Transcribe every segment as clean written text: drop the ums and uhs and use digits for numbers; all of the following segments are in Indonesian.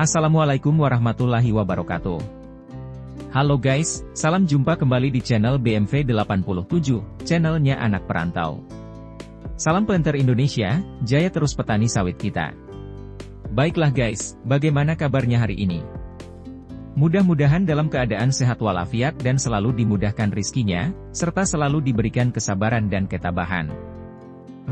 Assalamualaikum warahmatullahi wabarakatuh. Halo guys, salam jumpa kembali di channel BMV 87, channelnya anak perantau. Salam planter Indonesia, jaya terus petani sawit kita. Baiklah guys, bagaimana kabarnya hari ini? Mudah-mudahan dalam keadaan sehat walafiat dan selalu dimudahkan rizkinya, serta selalu diberikan kesabaran dan ketabahan.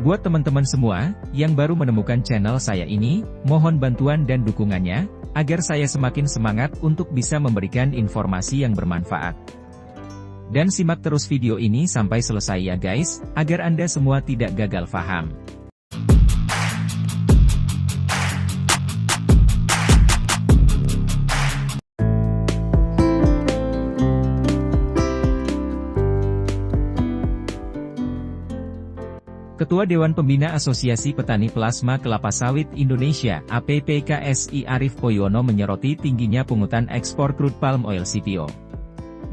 Buat teman-teman semua, yang baru menemukan channel saya ini, mohon bantuan dan dukungannya, agar saya semakin semangat untuk bisa memberikan informasi yang bermanfaat. Dan simak terus video ini sampai selesai ya guys, agar Anda semua tidak gagal paham. Ketua Dewan Pembina Asosiasi Petani Plasma Kelapa Sawit Indonesia (APPKSI) Arief Poyono menyoroti tingginya pungutan ekspor crude palm oil CPO.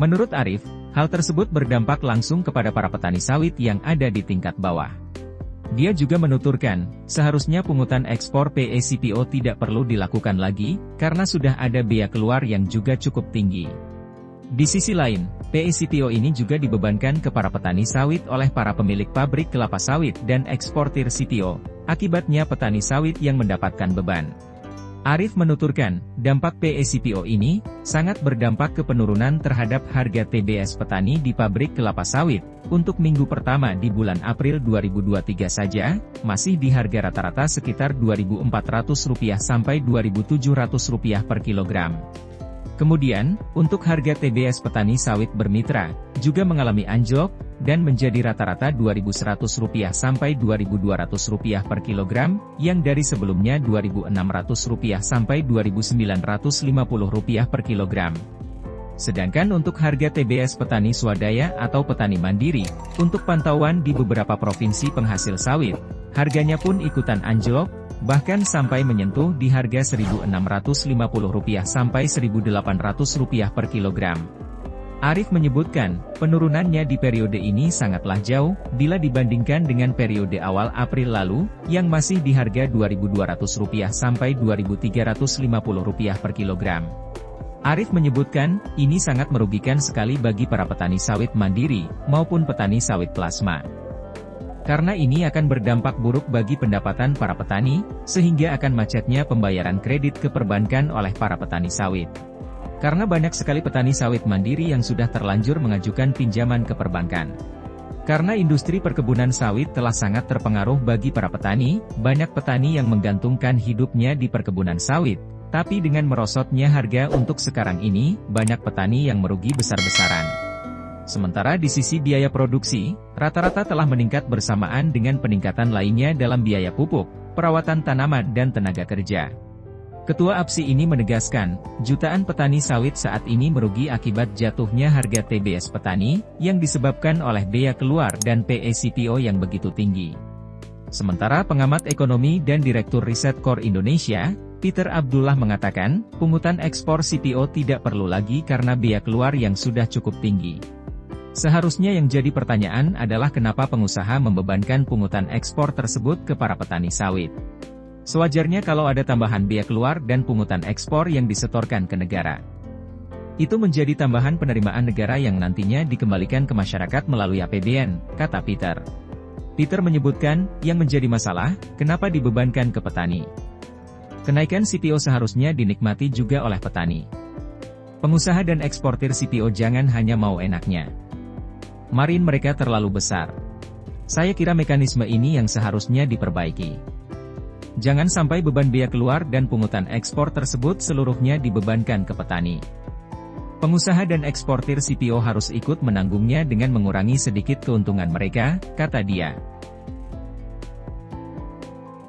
Menurut Arief, hal tersebut berdampak langsung kepada para petani sawit yang ada di tingkat bawah. Dia juga menuturkan, seharusnya pungutan ekspor PE CPO tidak perlu dilakukan lagi, karena sudah ada biaya keluar yang juga cukup tinggi. Di sisi lain, PE CPO ini juga dibebankan ke para petani sawit oleh para pemilik pabrik kelapa sawit dan eksportir CPO, akibatnya petani sawit yang mendapatkan beban. Arief menuturkan, dampak PE CPO ini, sangat berdampak ke penurunan terhadap harga TBS petani di pabrik kelapa sawit. Untuk minggu pertama di bulan April 2023 saja, masih di harga rata-rata sekitar Rp2.400 sampai Rp2.700 per kilogram. Kemudian, untuk harga TBS petani sawit bermitra, juga mengalami anjlok, dan menjadi rata-rata Rp2.100 sampai Rp2.200 per kilogram, yang dari sebelumnya Rp2.600 sampai Rp2.950 per kilogram. Sedangkan untuk harga TBS petani swadaya atau petani mandiri, untuk pantauan di beberapa provinsi penghasil sawit, harganya pun ikutan anjlok, bahkan sampai menyentuh di harga Rp1.650 sampai Rp1.800 per kilogram. Arief menyebutkan, penurunannya di periode ini sangatlah jauh, bila dibandingkan dengan periode awal April lalu, yang masih di harga Rp2.200 sampai Rp2.350 per kilogram. Arief menyebutkan, ini sangat merugikan sekali bagi para petani sawit mandiri, maupun petani sawit plasma. Karena ini akan berdampak buruk bagi pendapatan para petani, sehingga akan macetnya pembayaran kredit ke perbankan oleh para petani sawit. Karena banyak sekali petani sawit mandiri yang sudah terlanjur mengajukan pinjaman ke perbankan. Karena industri perkebunan sawit telah sangat terpengaruh bagi para petani, banyak petani yang menggantungkan hidupnya di perkebunan sawit, tapi dengan merosotnya harga untuk sekarang ini, banyak petani yang merugi besar-besaran. Sementara di sisi biaya produksi, rata-rata telah meningkat bersamaan dengan peningkatan lainnya dalam biaya pupuk, perawatan tanaman dan tenaga kerja. Ketua APSI ini menegaskan, jutaan petani sawit saat ini merugi akibat jatuhnya harga TBS petani, yang disebabkan oleh biaya keluar dan PE CPO yang begitu tinggi. Sementara pengamat ekonomi dan Direktur Riset Core Indonesia, Peter Abdullah mengatakan, pungutan ekspor CPO tidak perlu lagi karena biaya keluar yang sudah cukup tinggi. Seharusnya yang jadi pertanyaan adalah kenapa pengusaha membebankan pungutan ekspor tersebut ke para petani sawit. Sewajarnya kalau ada tambahan biaya keluar dan pungutan ekspor yang disetorkan ke negara. Itu menjadi tambahan penerimaan negara yang nantinya dikembalikan ke masyarakat melalui APBN, kata Peter. Peter menyebutkan, yang menjadi masalah, kenapa dibebankan ke petani. Kenaikan CPO seharusnya dinikmati juga oleh petani. Pengusaha dan eksportir CPO jangan hanya mau enaknya. Margin mereka terlalu besar. Saya kira mekanisme ini yang seharusnya diperbaiki. Jangan sampai beban biaya keluar dan pungutan ekspor tersebut seluruhnya dibebankan ke petani. Pengusaha dan eksportir CPO harus ikut menanggungnya dengan mengurangi sedikit keuntungan mereka, kata dia.